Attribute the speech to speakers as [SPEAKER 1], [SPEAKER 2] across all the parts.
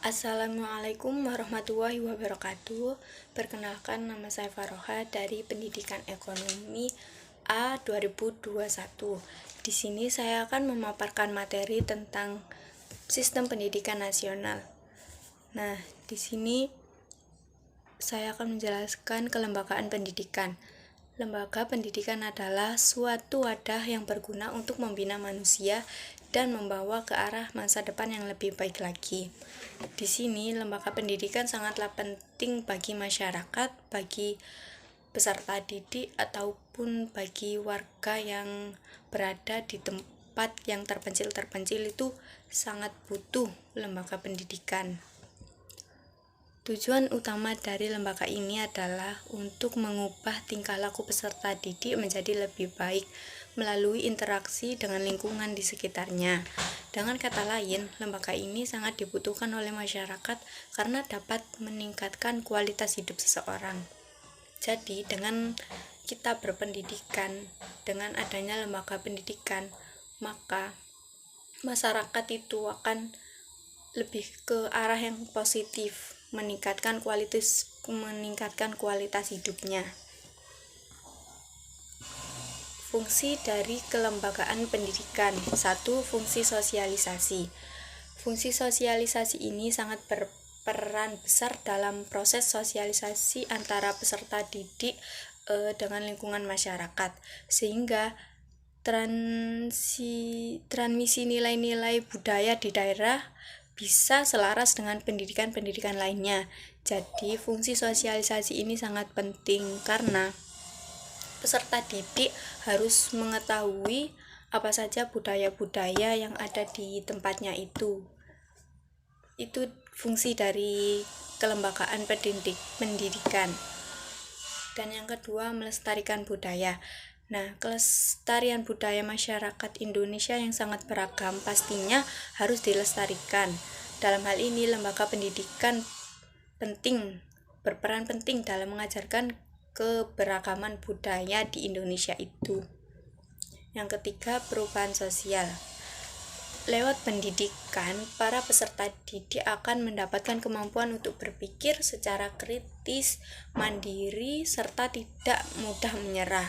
[SPEAKER 1] Assalamualaikum warahmatullahi wabarakatuh. Perkenalkan, nama saya Faroha dari Pendidikan Ekonomi A 2021. Di sini saya akan memaparkan materi tentang sistem pendidikan nasional. Nah, di sini saya akan menjelaskan kelembagaan pendidikan. Lembaga pendidikan adalah suatu wadah yang berguna untuk membina manusia dan membawa ke arah masa depan yang lebih baik lagi. Di sini, lembaga pendidikan sangatlah penting bagi masyarakat, bagi peserta didik, ataupun bagi warga yang berada di tempat yang terpencil itu sangat butuh lembaga pendidikan. Tujuan utama dari lembaga ini adalah untuk mengubah tingkah laku peserta didik menjadi lebih baik melalui interaksi dengan lingkungan di sekitarnya. Dengan kata lain, lembaga ini sangat dibutuhkan oleh masyarakat karena dapat meningkatkan kualitas hidup seseorang. Jadi, dengan kita berpendidikan, dengan adanya lembaga pendidikan, maka masyarakat itu akan lebih ke arah yang positif, meningkatkan kualitas hidupnya. Fungsi dari kelembagaan pendidikan. 1. Fungsi sosialisasi. Fungsi sosialisasi ini sangat berperan besar dalam proses sosialisasi antara peserta didik dengan lingkungan masyarakat, sehingga transmisi nilai-nilai budaya di daerah bisa selaras dengan pendidikan-pendidikan lainnya. Jadi, fungsi sosialisasi ini sangat penting karena peserta didik harus mengetahui apa saja budaya-budaya yang ada di tempatnya itu. Itu fungsi dari kelembagaan pendidikan. Dan yang kedua, melestarikan budaya. Nah, kelestarian budaya masyarakat Indonesia yang sangat beragam pastinya harus dilestarikan. Dalam hal ini, lembaga pendidikan berperan penting dalam mengajarkan keberagaman budaya di Indonesia itu. Yang ketiga, perubahan sosial. Lewat pendidikan, para peserta didik akan mendapatkan kemampuan untuk berpikir secara kritis, mandiri, serta tidak mudah menyerah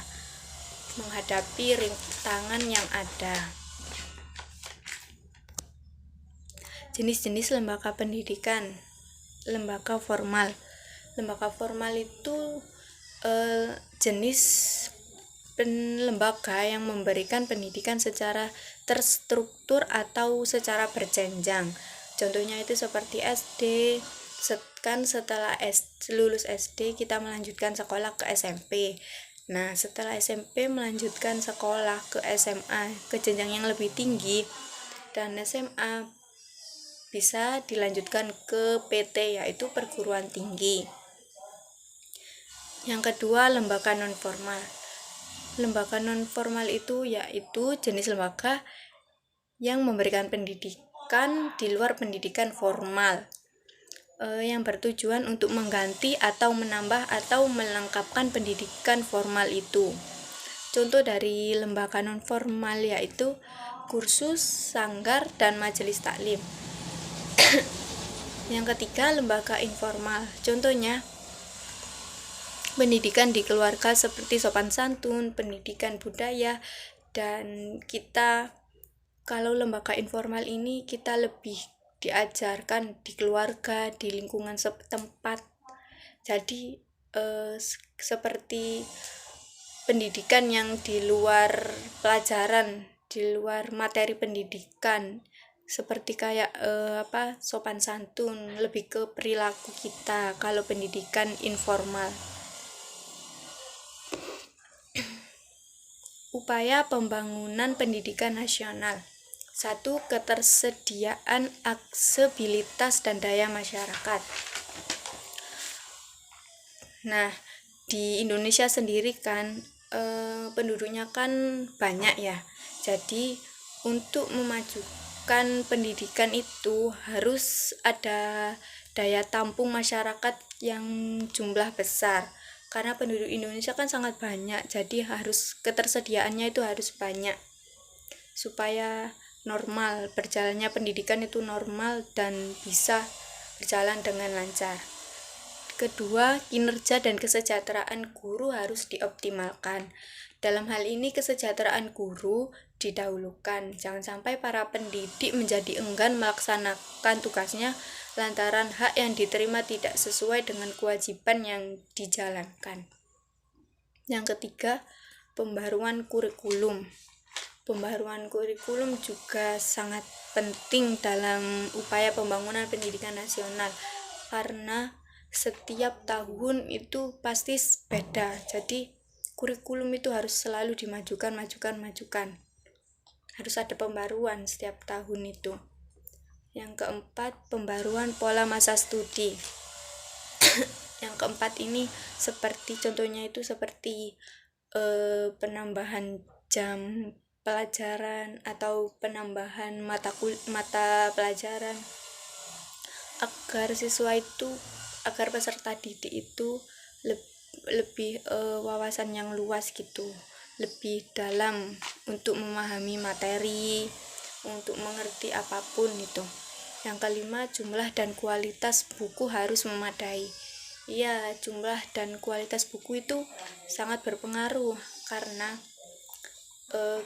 [SPEAKER 1] menghadapi rintangan yang ada. Jenis-jenis lembaga pendidikan. Lembaga formal. Lembaga formal itu jenis lembaga yang memberikan pendidikan secara terstruktur atau secara berjenjang. Contohnya itu seperti SD. Setelah lulus SD kita melanjutkan sekolah ke SMP. Nah, setelah SMP melanjutkan sekolah ke SMA, ke jenjang yang lebih tinggi, dan SMA bisa dilanjutkan ke PT, yaitu perguruan tinggi. Yang kedua, lembaga non-formal. Lembaga non-formal itu yaitu jenis lembaga yang memberikan pendidikan di luar pendidikan formal, yang bertujuan untuk mengganti atau menambah atau melengkapkan pendidikan formal itu. Contoh dari lembaga non-formal yaitu kursus, sanggar, dan majelis taklim. Yang ketiga, lembaga informal. Contohnya pendidikan di keluarga seperti sopan santun, pendidikan budaya, dan kita kalau lembaga informal ini kita lebih diajarkan di keluarga, di lingkungan setempat. Jadi seperti pendidikan yang di luar pelajaran, di luar materi pendidikan, seperti kayak sopan santun, lebih ke perilaku kita kalau pendidikan informal. Upaya pembangunan pendidikan nasional. 1. Ketersediaan aksesibilitas dan daya masyarakat. Nah, di Indonesia sendiri kan penduduknya kan banyak ya. Jadi untuk memajukan pendidikan itu harus ada daya tampung masyarakat yang jumlah besar. Karena penduduk Indonesia kan sangat banyak, jadi ketersediaannya itu harus banyak supaya normal berjalannya pendidikan itu normal dan bisa berjalan dengan lancar. Kedua, kinerja dan kesejahteraan guru harus dioptimalkan. Dalam hal ini kesejahteraan guru didahulukan. Jangan sampai para pendidik menjadi enggan melaksanakan tugasnya lantaran hak yang diterima tidak sesuai dengan kewajiban yang dijalankan. Yang ketiga, pembaruan kurikulum. Pembaruan kurikulum juga sangat penting dalam upaya pembangunan pendidikan nasional karena setiap tahun itu pasti beda. Jadi kurikulum itu harus selalu dimajukan. Harus ada pembaruan setiap tahun itu. Yang keempat, pembaruan pola masa studi. Yang keempat ini contohnya itu seperti penambahan jam pelajaran atau penambahan mata pelajaran agar peserta didik itu lebih wawasan yang luas gitu, lebih dalam untuk memahami materi, untuk mengerti apapun itu. Yang kelima, jumlah dan kualitas buku harus memadai. Iya, jumlah dan kualitas buku itu sangat berpengaruh karena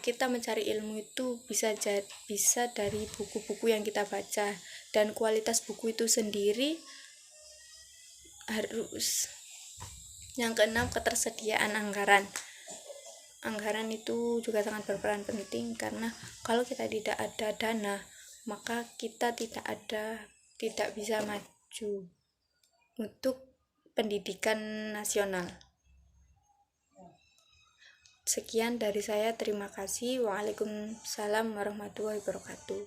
[SPEAKER 1] kita mencari ilmu itu bisa dari buku-buku yang kita baca, dan kualitas buku itu sendiri harus. Yang keenam, ketersediaan anggaran. Anggaran itu juga sangat berperan penting karena kalau kita tidak ada dana, maka kita tidak bisa maju untuk pendidikan nasional. Sekian dari saya, terima kasih. Waalaikumsalam warahmatullahi wabarakatuh.